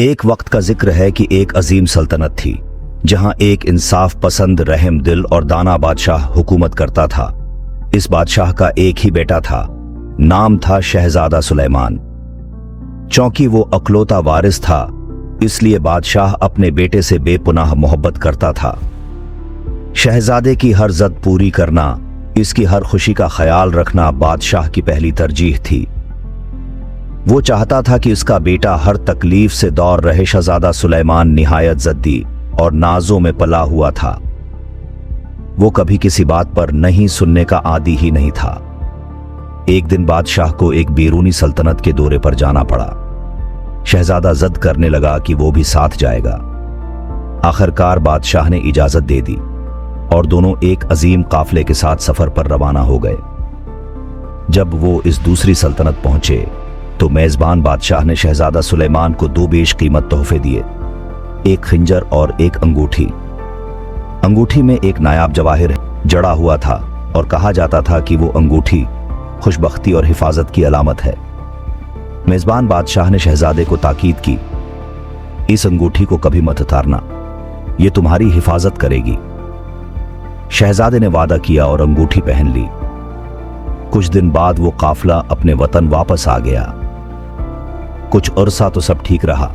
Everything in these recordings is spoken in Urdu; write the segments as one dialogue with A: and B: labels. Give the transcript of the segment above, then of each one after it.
A: ایک وقت کا ذکر ہے کہ ایک عظیم سلطنت تھی جہاں ایک انصاف پسند، رحم دل اور دانا بادشاہ حکومت کرتا تھا۔ اس بادشاہ کا ایک ہی بیٹا تھا، نام تھا شہزادہ سلیمان۔ چونکہ وہ اکلوتا وارث تھا، اس لیے بادشاہ اپنے بیٹے سے بے پناہ محبت کرتا تھا۔ شہزادے کی ہر ضد پوری کرنا، اس کی ہر خوشی کا خیال رکھنا بادشاہ کی پہلی ترجیح تھی۔ وہ چاہتا تھا کہ اس کا بیٹا ہر تکلیف سے دور رہے۔ شہزادہ سلیمان نہایت ضدی اور نازوں میں پلا ہوا تھا۔ وہ کبھی کسی بات پر نہیں سننے کا عادی ہی نہیں تھا۔ ایک دن بادشاہ کو ایک بیرونی سلطنت کے دورے پر جانا پڑا۔ شہزادہ ضد کرنے لگا کہ وہ بھی ساتھ جائے گا۔ آخرکار بادشاہ نے اجازت دے دی اور دونوں ایک عظیم قافلے کے ساتھ سفر پر روانہ ہو گئے۔ جب وہ اس دوسری سلطنت پہنچے تو میزبان بادشاہ نے شہزادہ سلیمان کو 2 بیش قیمت تحفے دیے، ایک خنجر اور ایک انگوٹھی۔ انگوٹھی میں ایک نایاب جواہر جڑا ہوا تھا اور کہا جاتا تھا کہ وہ انگوٹھی خوشبختی اور حفاظت کی علامت ہے۔ میزبان بادشاہ نے شہزادے کو تاکید کی، اس انگوٹھی کو کبھی مت اتارنا، یہ تمہاری حفاظت کرے گی۔ شہزادے نے وعدہ کیا اور انگوٹھی پہن لی۔ کچھ دن بعد وہ قافلہ اپنے وطن واپس آ گیا۔ کچھ عرصہ تو سب ٹھیک رہا،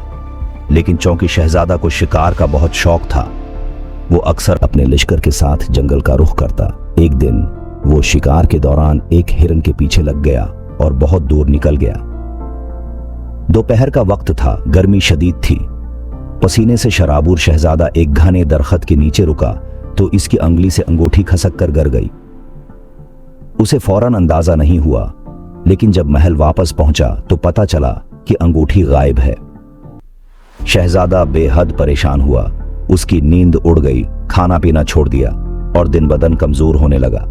A: لیکن چونکہ شہزادہ کو شکار کا بہت شوق تھا، وہ اکثر اپنے لشکر کے ساتھ جنگل کا رخ کرتا۔ ایک دن وہ شکار کے دوران ایک ہرن کے پیچھے لگ گیا اور بہت دور نکل گیا۔ دوپہر کا وقت تھا، گرمی شدید تھی۔ پسینے سے شرابور شہزادہ ایک گھنے درخت کے نیچے رکا تو اس کی انگلی سے انگوٹھی کھسک کر گر گئی۔ اسے فوراً اندازہ نہیں ہوا، لیکن جب محل واپس پہنچا تو پتہ چلا کہ انگوٹھی غائب ہے۔ شہزادہ بے حد پریشان ہوا، اس کی نیند اڑ گئی، کھانا پینا چھوڑ دیا اور دن بدن کمزور ہونے لگا۔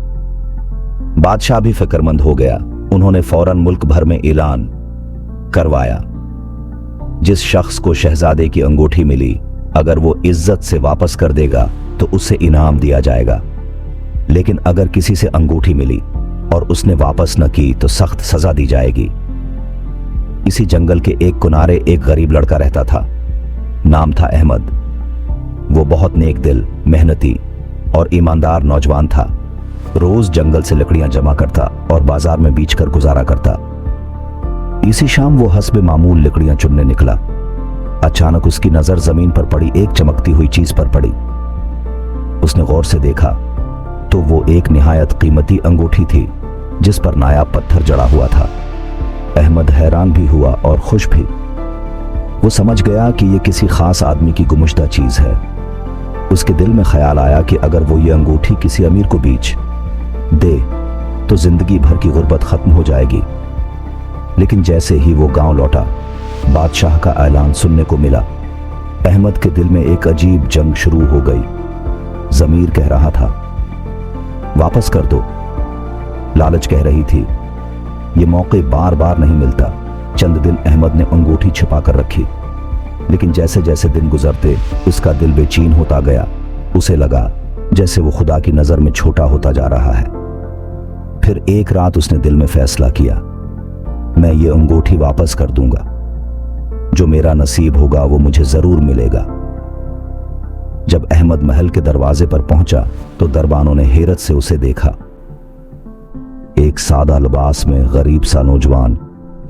A: بادشاہ بھی فکر مند ہو گیا۔ انہوں نے فوراً ملک بھر میں اعلان کروایا، جس شخص کو شہزادے کی انگوٹھی ملی، اگر وہ عزت سے واپس کر دے گا تو اسے انعام دیا جائے گا، لیکن اگر کسی سے انگوٹھی ملی اور اس نے واپس نہ کی تو سخت سزا دی جائے گی۔ اسی جنگل کے ایک کنارے ایک غریب لڑکا رہتا تھا، نام تھا احمد۔ وہ بہت نیک دل، محنتی اور ایماندار نوجوان تھا۔ روز جنگل سے لکڑیاں جمع کرتا اور بازار میں بیچ کر گزارا کرتا۔ اسی شام وہ حسب معمول لکڑیاں چننے نکلا۔ اچانک اس کی نظر زمین پر پڑی ایک چمکتی ہوئی چیز پر پڑی۔ اس نے غور سے دیکھا تو وہ ایک نہایت قیمتی انگوٹھی تھی جس پر نایاب پتھر جڑا ہوا تھا۔ احمد حیران بھی ہوا اور خوش بھی۔ وہ سمجھ گیا کہ یہ کسی خاص آدمی کی گمشدہ چیز ہے۔ اس کے دل میں خیال آیا کہ اگر وہ یہ انگوٹھی کسی امیر کو بیچ دے تو زندگی بھر کی غربت ختم ہو جائے گی۔ لیکن جیسے ہی وہ گاؤں لوٹا، بادشاہ کا اعلان سننے کو ملا۔ احمد کے دل میں ایک عجیب جنگ شروع ہو گئی۔ ضمیر کہہ رہا تھا، واپس کر دو۔ لالچ کہہ رہی تھی، یہ موقع بار بار نہیں ملتا۔ چند دن احمد نے انگوٹھی چھپا کر رکھی، لیکن جیسے جیسے دن گزرتے اس کا دل بے چین ہوتا گیا۔ اسے لگا جیسے وہ خدا کی نظر میں چھوٹا ہوتا جا رہا ہے۔ پھر ایک رات اس نے دل میں فیصلہ کیا، میں یہ انگوٹھی واپس کر دوں گا۔ جو میرا نصیب ہوگا وہ مجھے ضرور ملے گا۔ جب احمد محل کے دروازے پر پہنچا تو دربانوں نے حیرت سے اسے دیکھا۔ ایک سادہ لباس میں غریب سا نوجوان،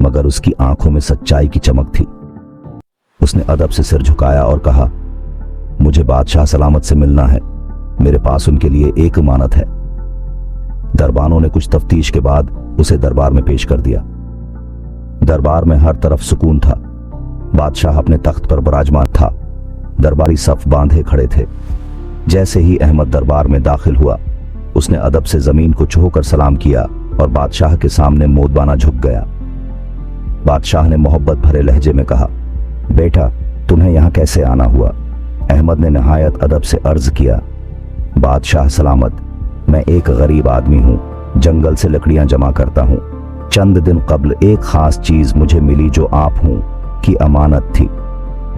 A: مگر اس کی آنکھوں میں سچائی کی چمک تھی۔ اس نے ادب سے سر جھکایا اور کہا، مجھے بادشاہ سلامت سے ملنا ہے، میرے پاس ان کے لیے ایک امانت ہے۔ دربانوں نے کچھ تفتیش کے بعد اسے دربار میں پیش کر دیا۔ دربار میں ہر طرف سکون تھا۔ بادشاہ اپنے تخت پر براجمان تھا، درباری صف باندھے کھڑے تھے۔ جیسے ہی احمد دربار میں داخل ہوا، اس نے ادب سے زمین کو چھو کر سلام کیا اور بادشاہ کے سامنے مودبانہ جھک گیا۔ بادشاہ نے محبت بھرے لہجے میں کہا، بیٹا تمہیں یہاں کیسے آنا ہوا؟ احمد نے نہایت ادب سے عرض کیا، بادشاہ سلامت، میں ایک غریب آدمی ہوں، جنگل سے لکڑیاں جمع کرتا ہوں۔ چند دن قبل ایک خاص چیز مجھے ملی جو آپ ہوں کی امانت تھی۔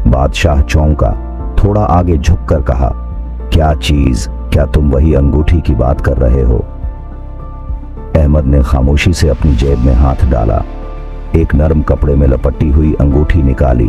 A: بادشاہ چونکا، تھوڑا آگے جھک کر کہا، کیا چیز؟ کیا تم وہی انگوٹھی کی بات کر رہے ہو؟ احمد نے خاموشی سے اپنی جیب میں ہاتھ ڈالا، ایک نرم کپڑے میں لپٹی ہوئی انگوٹھی نکالی